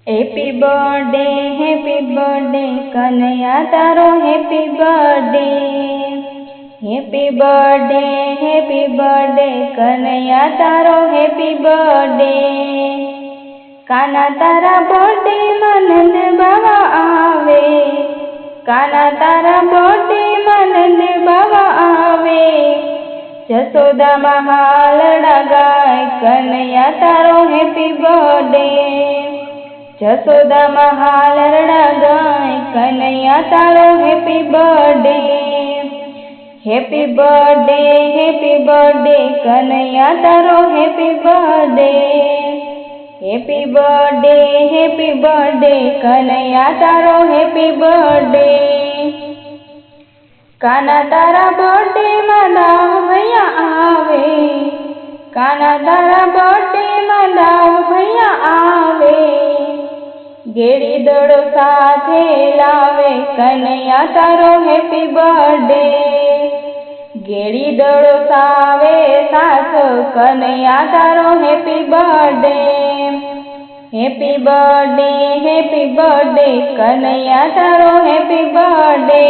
happy birthday Kanhaiya તારો happy birthday Kanhaiya તારો happy birthday કાના તારા બર્થડે માં નંદ બાવા આવે કાના તારા બર્થડે માં નંદ બાવા આવે જશોદા મહાલડા ગાય કનૈયા તારો હેપી બર્થડે જશોદા મહાલડા ગાય કનૈયા તારો હેપી બર્થડે કનૈયા તારો હેપી બર્થડે કનૈયા તારો હેપી બર્થડે કાના તારા બર્થડે માં દાવ ભૈયા આવે કાના તારા બર્થડે માં દાવ ભૈયા આવે ગેડી દડો સાથે લાવે કનૈયા તારો હેપી બર્થડે ગેડી દડો સાવે સાથ કનૈયા તારો હેપી બર્થડે કનૈયા તારો હેપી બર્થડે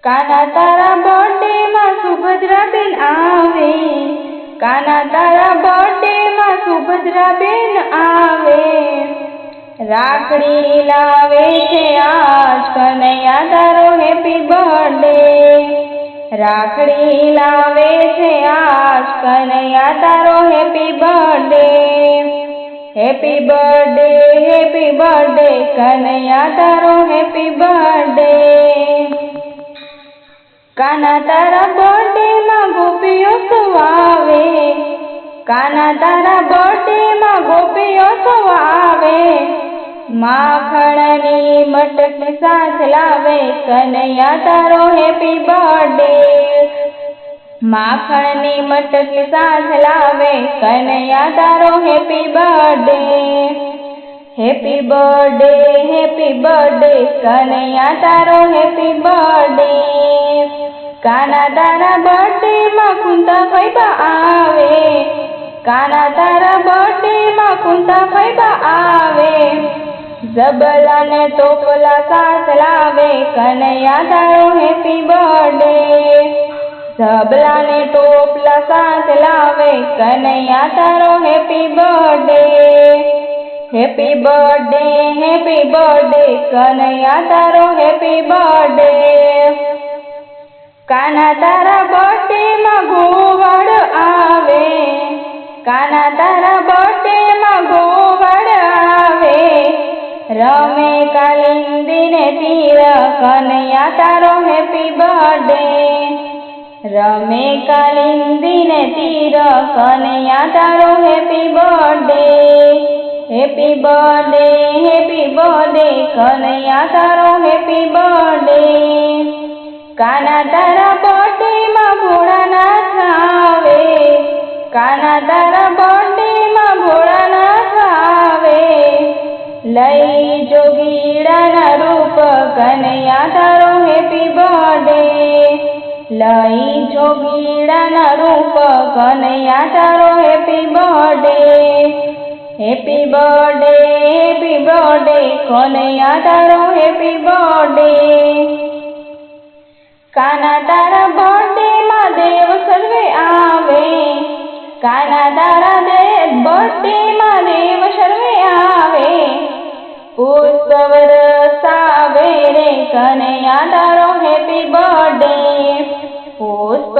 કાના તારા બર્થડે માં સુભદ્રાબેન આવે કાના તારા બર્થડે માં સુભદ્રાબેન આવે રાખડી લાવે છે આજ કનૈયા તારો હેપી બર્થડે રાખડી લાવે છે આજ કનૈયા તારો હેપી બર્થડે કનૈયા તારો હેપી બર્થડે કાના તારા બર્થડે માં ગોપીઓ આવે કાના તારા બર્થડે માં ગોપીઓ આવે માખણની મટકી સાથ લાવે કનૈયા તારો હેપી બર્થડે માખણની મટકી સાથ લાવે કનૈયા તારો હેપી બર્થડે કનૈયા તારો હેપી બર્થડે કાના તારા બર્થડે માં કુંતા ફૈબા આવે કાના તારા બર્થડે માં કુંતા ફૈબા આવે ઝબલા ને ટોપલા સાથ લાવે કનૈયા તારો હેપી બર્થડે ઝબલા ને ટોપલા સાથ લાવે કનૈયા તારો હેપી બર્થડે કનૈયા તારો હેપી બર્થડે કાના તારા બર્થડે માં ગોવાળ આવે કાના તારા બર્થડે માં ગોવાળ આવે રમે કાલિંદી ને તીર કનૈયા તારો હેપી બર્થડે રમે કાલિંદી ને તીર કનૈયા તારો હેપી બર્થડે કનૈયા તારો હેપી બર્થડે કાના તારા બર્થડે માં ભોળાનાથ આવે કાના તારા બર્થડે માં ભોળાનાથ આવે લઈ જોગીડાના રૂપ કનૈયા તારો હેપી બર્થડે લઈ જોગીડાના રૂપ કનૈયા તારો હેપી બર્થડે કનૈયા તારો હેપી બર્થડે કાના તારા બર્થડે માં દેવ સર્વે આવે કાના તારા બર્થડે માં દેવ સર્વે આવે પુષ્પ વરસાવે રે કનૈયા તારો હેપી બર્થડે પુષ્પ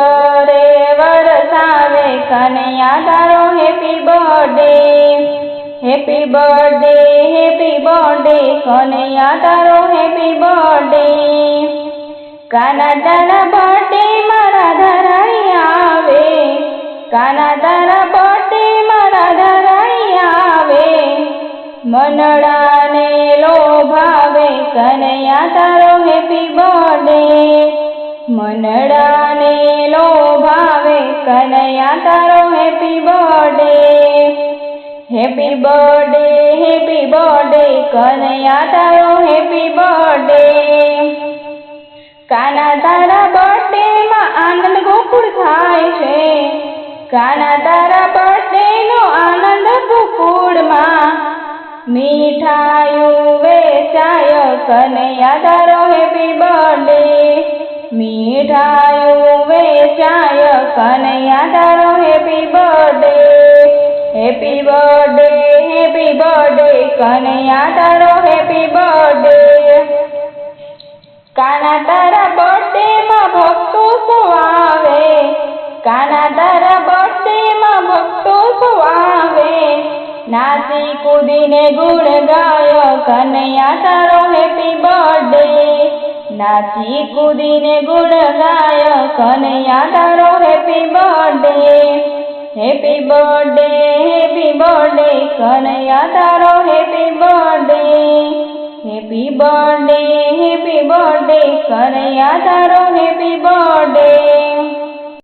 રે વરસાવે કનૈયા તારો હેપી બર્થડે કનૈયા તારો હેપી બર્થડે કાના તારા બર્થડે માં રાધા રાણી આવે કાના તારા બર્થડે માં રાધા રાણી આવે મનડાને લોભાવે કનૈયા તારો હેપી બર્થડે મનડાને લોભાવે કનૈયા તારો હેપી બર્થડે કનૈયા તારો હેપી બર્થડે કાના તારા બર્થડે માં આનંદ ગોકુળ થાય છે કાના તારા બર્થડે નો આનંદ ગોકુળમાં મીઠાયું વેચાય કનૈયા તારો હેપી બર્થડે મીઠાયું વેચાય કનૈયા તારો happy birthday happy birthday Kanhaiya તારો હેપી બર્થડે કાના તારા બર્થડે માં ભક્તો સૌ આવે કાના તારા બર્થડે માં ભક્તો સૌ આવે નાચી કૂદીને ગુણ ગાય કનૈયા તારો હેપી બર્થડે નાચી કૂદીને ગુણ ગાય કનૈયા તારો happy birthday happy birthday Kanhaiya તારો happy birthday happy birthday Kanhaiya તારો હેપી બર્થડે